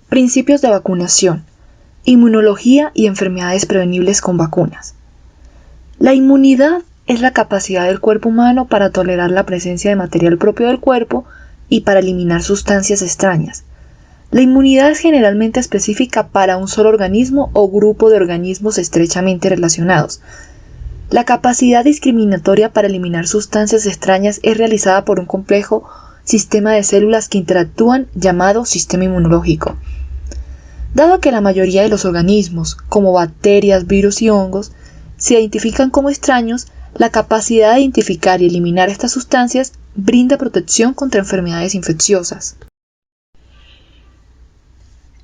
Principios de vacunación, inmunología y enfermedades prevenibles con vacunas. La inmunidad es la capacidad del cuerpo humano para tolerar la presencia de material propio del cuerpo y para eliminar sustancias extrañas. La inmunidad es generalmente específica para un solo organismo o grupo de organismos estrechamente relacionados. La capacidad discriminatoria para eliminar sustancias extrañas es realizada por un complejo sistema de células que interactúan llamado sistema inmunológico. Dado que la mayoría de los organismos, como bacterias, virus y hongos, se identifican como extraños, la capacidad de identificar y eliminar estas sustancias brinda protección contra enfermedades infecciosas.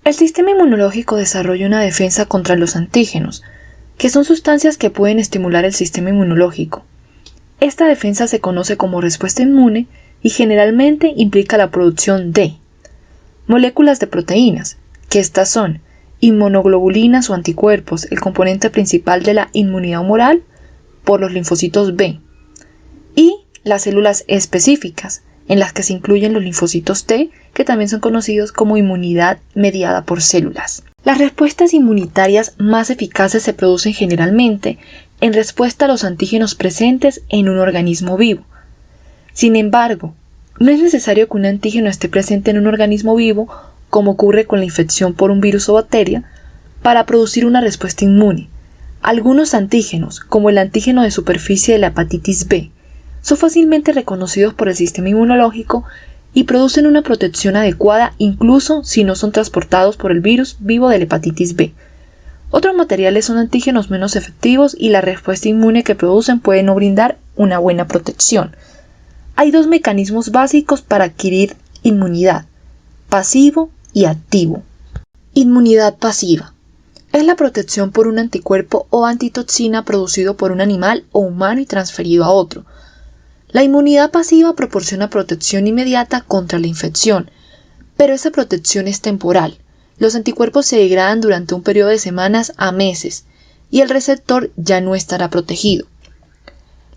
El sistema inmunológico desarrolla una defensa contra los antígenos, que son sustancias que pueden estimular el sistema inmunológico. Esta defensa se conoce como respuesta inmune y generalmente implica la producción de moléculas de proteínas, que estas son inmunoglobulinas o anticuerpos, el componente principal de la inmunidad humoral por los linfocitos B, y las células específicas, en las que se incluyen los linfocitos T, que también son conocidos como inmunidad mediada por células. Las respuestas inmunitarias más eficaces se producen generalmente en respuesta a los antígenos presentes en un organismo vivo. Sin embargo, no es necesario que un antígeno esté presente en un organismo vivo, como ocurre con la infección por un virus o bacteria, para producir una respuesta inmune. Algunos antígenos, como el antígeno de superficie de la hepatitis B, son fácilmente reconocidos por el sistema inmunológico y producen una protección adecuada incluso si no son transportados por el virus vivo de la hepatitis B. Otros materiales son antígenos menos efectivos y la respuesta inmune que producen puede no brindar una buena protección. Hay dos mecanismos básicos para adquirir inmunidad: pasivo y activo. Inmunidad pasiva es la protección por un anticuerpo o antitoxina producido por un animal o humano y transferido a otro. La inmunidad pasiva proporciona protección inmediata contra la infección, pero esa protección es temporal. Los anticuerpos se degradan durante un periodo de semanas a meses y el receptor ya no estará protegido.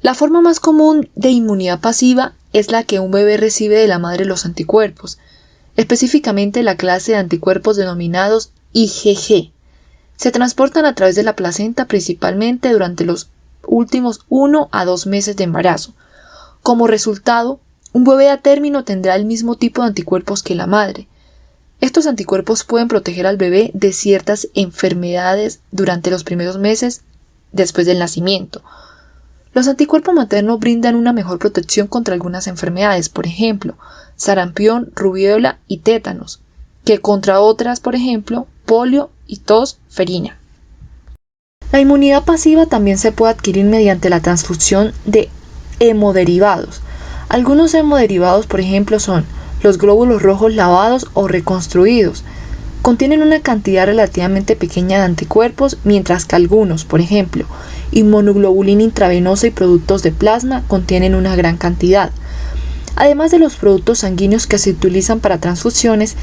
La forma más común de inmunidad pasiva es la que un bebé recibe de la madre los anticuerpos, específicamente la clase de anticuerpos denominados IgG. Se transportan a través de la placenta principalmente durante los últimos 1 a 2 meses de embarazo. Como resultado, un bebé a término tendrá el mismo tipo de anticuerpos que la madre. Estos anticuerpos pueden proteger al bebé de ciertas enfermedades durante los primeros meses después del nacimiento. Los anticuerpos maternos brindan una mejor protección contra algunas enfermedades, por ejemplo, sarampión, rubiola y tétanos, que contra otras, por ejemplo, polio y tos ferina. La inmunidad pasiva también se puede adquirir mediante la transfusión de hemoderivados. Algunos hemoderivados, por ejemplo, son los glóbulos rojos lavados o reconstruidos. Contienen una cantidad relativamente pequeña de anticuerpos, mientras que algunos, por ejemplo, inmunoglobulina intravenosa y productos de plasma, contienen una gran cantidad. Además de los productos sanguíneos que se utilizan para transfusiones,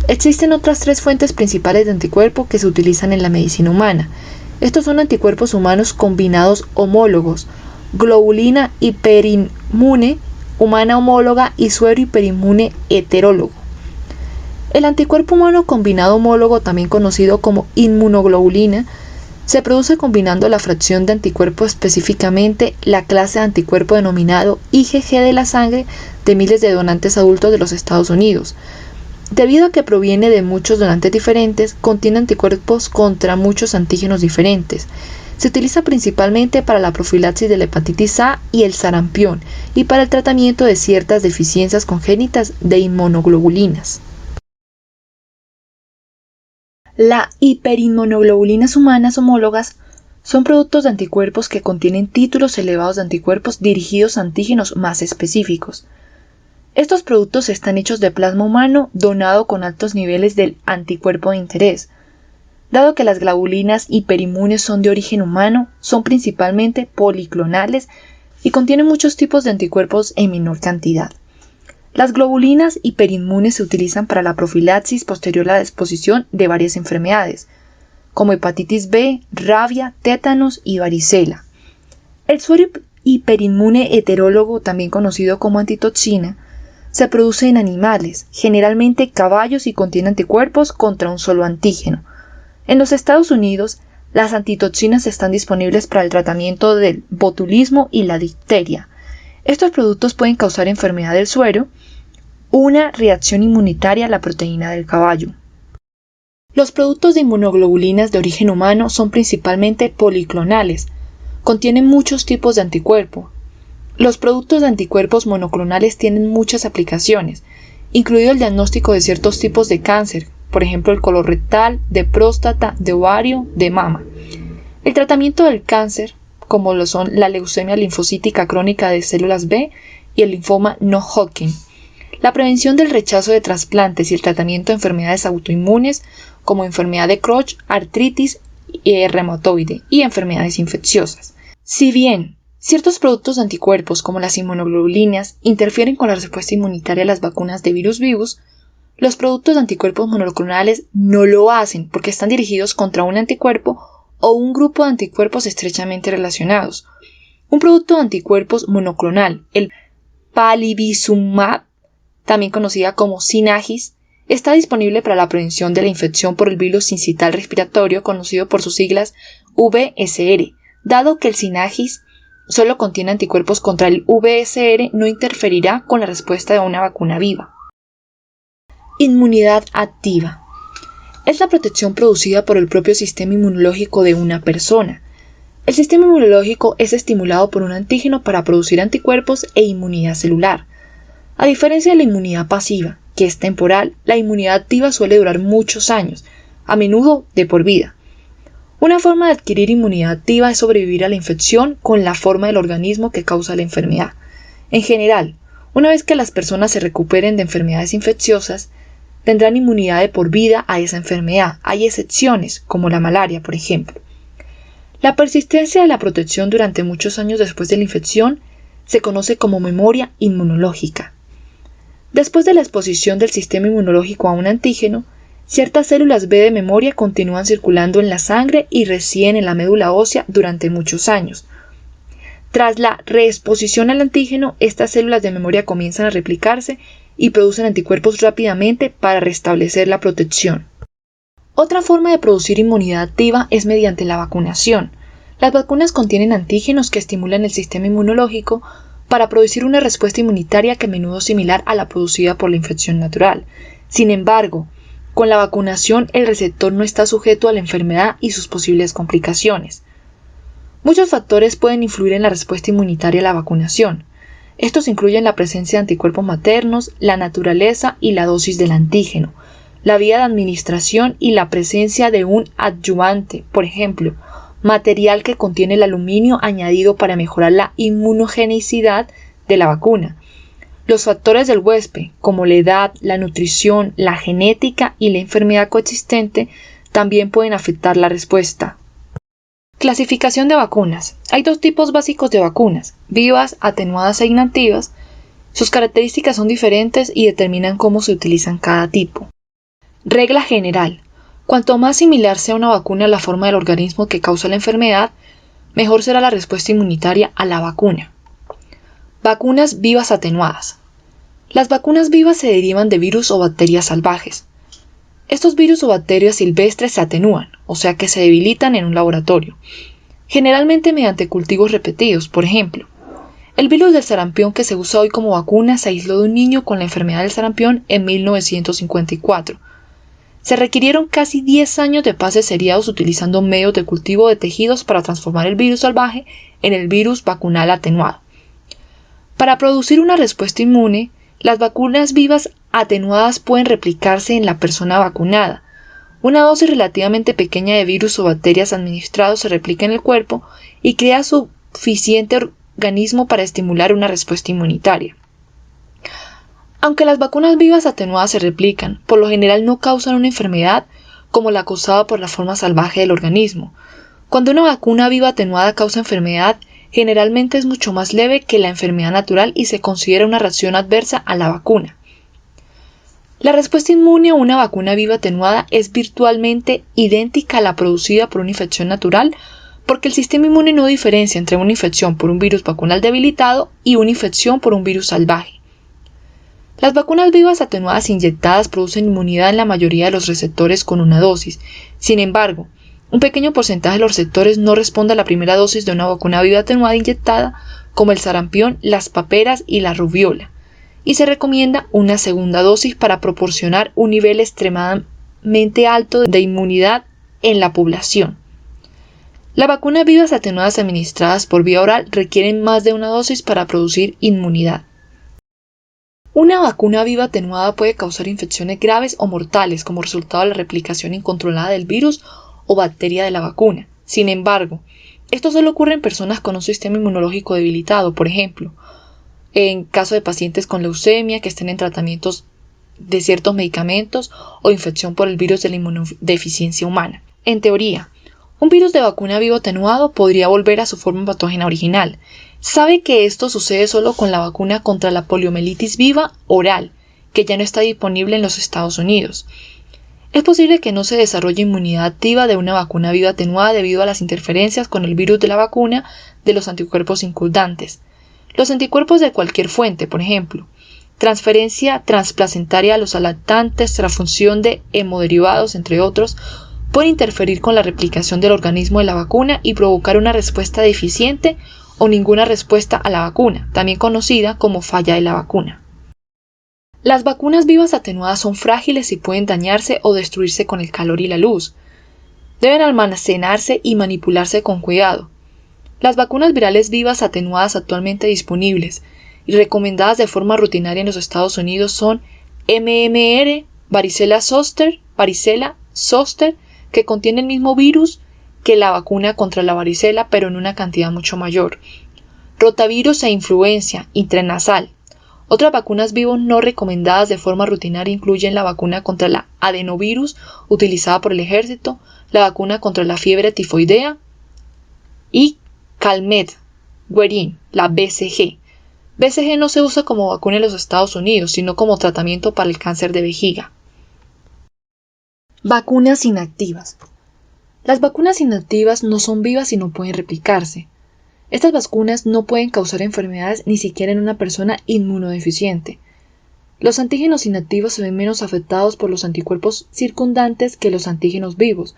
existen otras 3 fuentes principales de anticuerpos que se utilizan en la medicina humana. Estos son anticuerpos humanos combinados homólogos, globulina hiperinmune humana homóloga y suero hiperinmune heterólogo. El anticuerpo humano combinado homólogo, también conocido como inmunoglobulina, se produce combinando la fracción de anticuerpo, específicamente la clase de anticuerpo denominado IgG de la sangre de miles de donantes adultos de los Estados Unidos. Debido a que proviene de muchos donantes diferentes, contiene anticuerpos contra muchos antígenos diferentes. Se utiliza principalmente para la profilaxis de la hepatitis A y el sarampión y para el tratamiento de ciertas deficiencias congénitas de inmunoglobulinas. Las hiperinmunoglobulinas humanas homólogas son productos de anticuerpos que contienen títulos elevados de anticuerpos dirigidos a antígenos más específicos. Estos productos están hechos de plasma humano donado con altos niveles del anticuerpo de interés. Dado que las globulinas hiperinmunes son de origen humano, son principalmente policlonales y contienen muchos tipos de anticuerpos en menor cantidad. Las globulinas hiperinmunes se utilizan para la profilaxis posterior a la exposición de varias enfermedades, como hepatitis B, rabia, tétanos y varicela. El suero hiperinmune heterólogo, también conocido como antitoxina, se produce en animales, generalmente caballos, y contiene anticuerpos contra un solo antígeno. En los Estados Unidos, las antitoxinas están disponibles para el tratamiento del botulismo y la difteria. Estos productos pueden causar enfermedad del suero, una reacción inmunitaria a la proteína del caballo. Los productos de inmunoglobulinas de origen humano son principalmente policlonales. Contienen muchos tipos de anticuerpo. Los productos de anticuerpos monoclonales tienen muchas aplicaciones, incluido el diagnóstico de ciertos tipos de cáncer, por ejemplo el colorectal, de próstata, de ovario, de mama. El tratamiento del cáncer, como lo son la leucemia linfocítica crónica de células B y el linfoma no-Hodgkin. La prevención del rechazo de trasplantes y el tratamiento de enfermedades autoinmunes como enfermedad de Crohn, artritis reumatoide y enfermedades infecciosas. Si bien ciertos productos de anticuerpos como las inmunoglobulinas interfieren con la respuesta inmunitaria a las vacunas de virus vivus, los productos de anticuerpos monoclonales no lo hacen porque están dirigidos contra un anticuerpo o un grupo de anticuerpos estrechamente relacionados. Un producto de anticuerpos monoclonal, el palivizumab, también conocida como Synagis, está disponible para la prevención de la infección por el virus sincital respiratorio conocido por sus siglas VSR. Dado que el Synagis solo contiene anticuerpos contra el VSR, no interferirá con la respuesta de una vacuna viva. Inmunidad activa. Es la protección producida por el propio sistema inmunológico de una persona. El sistema inmunológico es estimulado por un antígeno para producir anticuerpos e inmunidad celular. A diferencia de la inmunidad pasiva, que es temporal, la inmunidad activa suele durar muchos años, a menudo de por vida. Una forma de adquirir inmunidad activa es sobrevivir a la infección con la forma del organismo que causa la enfermedad. En general, una vez que las personas se recuperen de enfermedades infecciosas, tendrán inmunidad de por vida a esa enfermedad. Hay excepciones, como la malaria, por ejemplo. La persistencia de la protección durante muchos años después de la infección se conoce como memoria inmunológica. Después de la exposición del sistema inmunológico a un antígeno, ciertas células B de memoria continúan circulando en la sangre y residen en la médula ósea durante muchos años. Tras la reexposición al antígeno, estas células de memoria comienzan a replicarse y producen anticuerpos rápidamente para restablecer la protección. Otra forma de producir inmunidad activa es mediante la vacunación. Las vacunas contienen antígenos que estimulan el sistema inmunológico para producir una respuesta inmunitaria que a menudo es similar a la producida por la infección natural. Sin embargo, con la vacunación el receptor no está sujeto a la enfermedad y sus posibles complicaciones. Muchos factores pueden influir en la respuesta inmunitaria a la vacunación. Estos incluyen la presencia de anticuerpos maternos, la naturaleza y la dosis del antígeno, la vía de administración y la presencia de un adyuvante, por ejemplo, material que contiene el aluminio añadido para mejorar la inmunogenicidad de la vacuna. Los factores del huésped, como la edad, la nutrición, la genética y la enfermedad coexistente, también pueden afectar la respuesta. Clasificación de vacunas. Hay dos tipos básicos de vacunas, vivas, atenuadas e inactivas. Sus características son diferentes y determinan cómo se utilizan cada tipo. Regla general. Cuanto más similar sea una vacuna a la forma del organismo que causa la enfermedad, mejor será la respuesta inmunitaria a la vacuna. Vacunas vivas atenuadas. Las vacunas vivas se derivan de virus o bacterias salvajes. Estos virus o bacterias silvestres se atenúan, o sea que se debilitan en un laboratorio, generalmente mediante cultivos repetidos. Por ejemplo, el virus del sarampión que se usa hoy como vacuna se aisló de un niño con la enfermedad del sarampión en 1954. Se requirieron casi 10 años de pases seriados utilizando medios de cultivo de tejidos para transformar el virus salvaje en el virus vacunal atenuado. Para producir una respuesta inmune, las vacunas vivas atenuadas pueden replicarse en la persona vacunada. Una dosis relativamente pequeña de virus o bacterias administrados se replica en el cuerpo y crea suficiente organismo para estimular una respuesta inmunitaria. Aunque las vacunas vivas atenuadas se replican, por lo general no causan una enfermedad como la causada por la forma salvaje del organismo. Cuando una vacuna viva atenuada causa enfermedad, generalmente es mucho más leve que la enfermedad natural y se considera una reacción adversa a la vacuna. La respuesta inmune a una vacuna viva atenuada es virtualmente idéntica a la producida por una infección natural porque el sistema inmune no diferencia entre una infección por un virus vacunal debilitado y una infección por un virus salvaje. Las vacunas vivas atenuadas inyectadas producen inmunidad en la mayoría de los receptores con una dosis. Sin embargo, un pequeño porcentaje de los receptores no responde a la primera dosis de una vacuna viva atenuada inyectada, como el sarampión, las paperas y la rubiola, y se recomienda una segunda dosis para proporcionar un nivel extremadamente alto de inmunidad en la población. Las vacunas vivas atenuadas administradas por vía oral requieren más de una dosis para producir inmunidad. Una vacuna viva atenuada puede causar infecciones graves o mortales como resultado de la replicación incontrolada del virus o bacteria de la vacuna. Sin embargo, esto solo ocurre en personas con un sistema inmunológico debilitado, por ejemplo, en caso de pacientes con leucemia que estén en tratamientos de ciertos medicamentos o infección por el virus de la inmunodeficiencia humana. En teoría, un virus de vacuna vivo atenuado podría volver a su forma patógena original. Sabe que esto sucede solo con la vacuna contra la poliomielitis viva oral, que ya no está disponible en los Estados Unidos. Es posible que no se desarrolle inmunidad activa de una vacuna viva atenuada debido a las interferencias con el virus de la vacuna de los anticuerpos circundantes. Los anticuerpos de cualquier fuente, por ejemplo, transferencia transplacentaria a los lactantes, transfusión de hemoderivados, entre otros, pueden interferir con la replicación del organismo de la vacuna y provocar una respuesta deficiente o ninguna respuesta a la vacuna, también conocida como falla de la vacuna. Las vacunas vivas atenuadas son frágiles y pueden dañarse o destruirse con el calor y la luz. Deben almacenarse y manipularse con cuidado. Las vacunas virales vivas atenuadas actualmente disponibles y recomendadas de forma rutinaria en los Estados Unidos son MMR, varicela zoster, que contiene el mismo virus que la vacuna contra la varicela, pero en una cantidad mucho mayor. Rotavirus e influenza intranasal. Otras vacunas vivas no recomendadas de forma rutinaria incluyen la vacuna contra la adenovirus utilizada por el ejército, la vacuna contra la fiebre tifoidea y Calmette-Guerin, la BCG. BCG no se usa como vacuna en los Estados Unidos, sino como tratamiento para el cáncer de vejiga. Vacunas inactivas. Las vacunas inactivas no son vivas y no pueden replicarse. Estas vacunas no pueden causar enfermedades ni siquiera en una persona inmunodeficiente. Los antígenos inactivos se ven menos afectados por los anticuerpos circundantes que los antígenos vivos,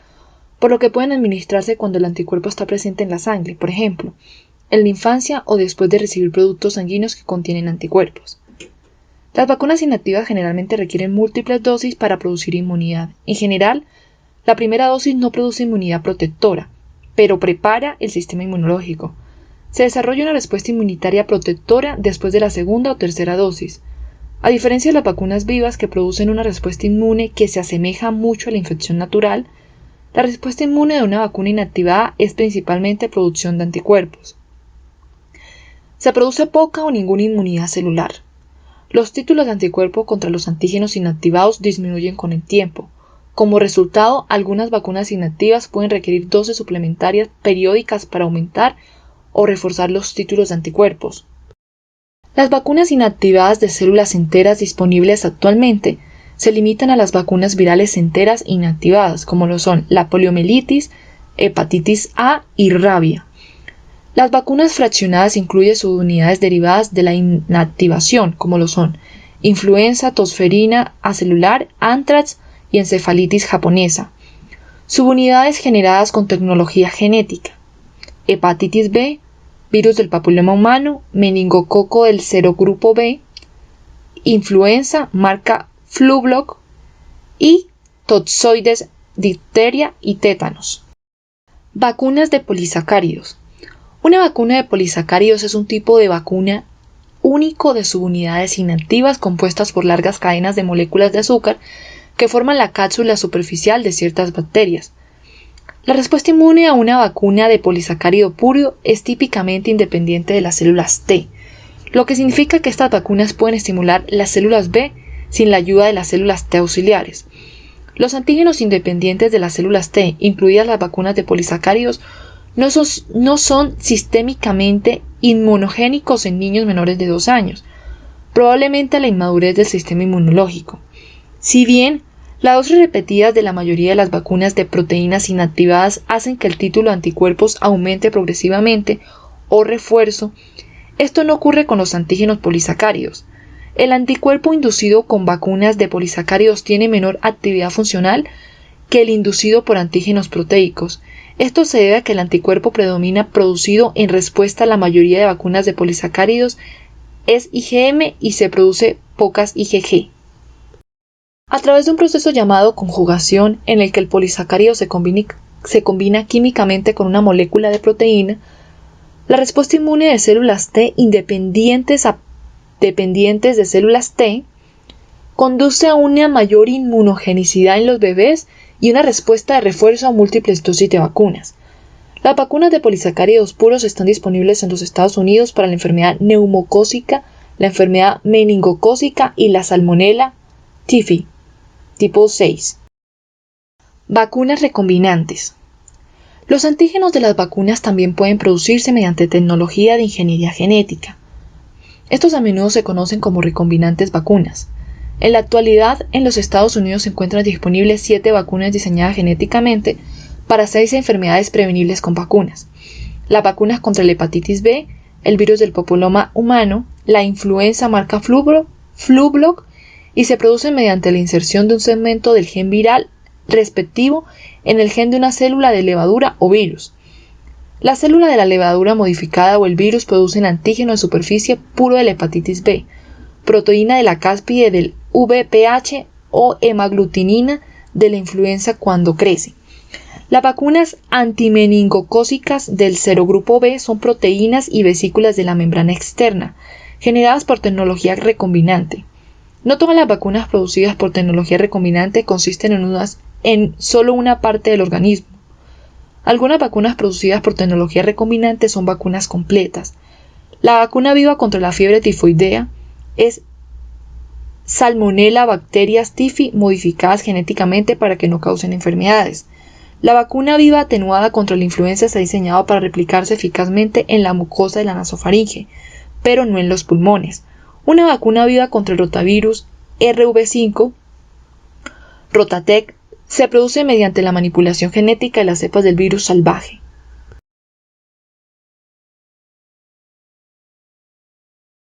por lo que pueden administrarse cuando el anticuerpo está presente en la sangre, por ejemplo, en la infancia o después de recibir productos sanguíneos que contienen anticuerpos. Las vacunas inactivas generalmente requieren múltiples dosis para producir inmunidad. En general, la primera dosis no produce inmunidad protectora, pero prepara el sistema inmunológico. Se desarrolla una respuesta inmunitaria protectora después de la segunda o tercera dosis. A diferencia de las vacunas vivas que producen una respuesta inmune que se asemeja mucho a la infección natural, la respuesta inmune de una vacuna inactivada es principalmente producción de anticuerpos. Se produce poca o ninguna inmunidad celular. Los títulos de anticuerpo contra los antígenos inactivados disminuyen con el tiempo. Como resultado, algunas vacunas inactivas pueden requerir dosis suplementarias periódicas para aumentar o reforzar los títulos de anticuerpos. Las vacunas inactivadas de células enteras disponibles actualmente se limitan a las vacunas virales enteras inactivadas, como lo son la poliomielitis, hepatitis A y rabia. Las vacunas fraccionadas incluyen subunidades derivadas de la inactivación, como lo son influenza, tosferina acelular, anthrax y encefalitis japonesa. Subunidades generadas con tecnología genética. Hepatitis B, virus del papiloma humano, meningococo del serogrupo B, influenza marca Flublok y toxoides, difteria y tétanos. Vacunas de polisacáridos. Una vacuna de polisacáridos es un tipo de vacuna único de subunidades inactivas compuestas por largas cadenas de moléculas de azúcar que forman la cápsula superficial de ciertas bacterias. La respuesta inmune a una vacuna de polisacárido puro es típicamente independiente de las células T, lo que significa que estas vacunas pueden estimular las células B sin la ayuda de las células T auxiliares. Los antígenos independientes de las células T, incluidas las vacunas de polisacáridos, no son sistémicamente inmunogénicos en niños menores de 2 años, probablemente a la inmadurez del sistema inmunológico. Si bien las dosis repetidas de la mayoría de las vacunas de proteínas inactivadas hacen que el título de anticuerpos aumente progresivamente o refuerzo, esto no ocurre con los antígenos polisacáridos. El anticuerpo inducido con vacunas de polisacáridos tiene menor actividad funcional que el inducido por antígenos proteicos. Esto se debe a que el anticuerpo predomina producido en respuesta a la mayoría de vacunas de polisacáridos es IgM y se produce pocas IgG. A través de un proceso llamado conjugación, en el que el polisacárido se combina químicamente con una molécula de proteína, la respuesta inmune de células T dependientes de células T conduce a una mayor inmunogenicidad en los bebés y una respuesta de refuerzo a múltiples dosis de vacunas. Las vacunas de polisacáridos puros están disponibles en los Estados Unidos para la enfermedad neumocócica, la enfermedad meningocócica y la salmonela typhi, tipo 6. Vacunas recombinantes. Los antígenos de las vacunas también pueden producirse mediante tecnología de ingeniería genética. Estos a menudo se conocen como recombinantes vacunas. En la actualidad, en los Estados Unidos se encuentran disponibles 7 vacunas diseñadas genéticamente para 6 enfermedades prevenibles con vacunas. Las vacunas contra la hepatitis B, el virus del papiloma humano, la influenza marca Flublok y se producen mediante la inserción de un segmento del gen viral respectivo en el gen de una célula de levadura o virus. La célula de la levadura modificada o el virus producen antígeno de superficie puro de la hepatitis B, proteína de la cáspide del VPH o hemaglutinina de la influenza cuando crece. Las vacunas antimeningocócicas del serogrupo B son proteínas y vesículas de la membrana externa, generadas por tecnología recombinante. No todas las vacunas producidas por tecnología recombinante consisten en solo una parte del organismo. Algunas vacunas producidas por tecnología recombinante son vacunas completas. La vacuna viva contra la fiebre tifoidea es Salmonella bacterias typhi modificadas genéticamente para que no causen enfermedades. La vacuna viva atenuada contra la influenza está diseñada para replicarse eficazmente en la mucosa de la nasofaringe, pero no en los pulmones. Una vacuna viva contra el rotavirus RV5, Rotatec, se produce mediante la manipulación genética de las cepas del virus salvaje.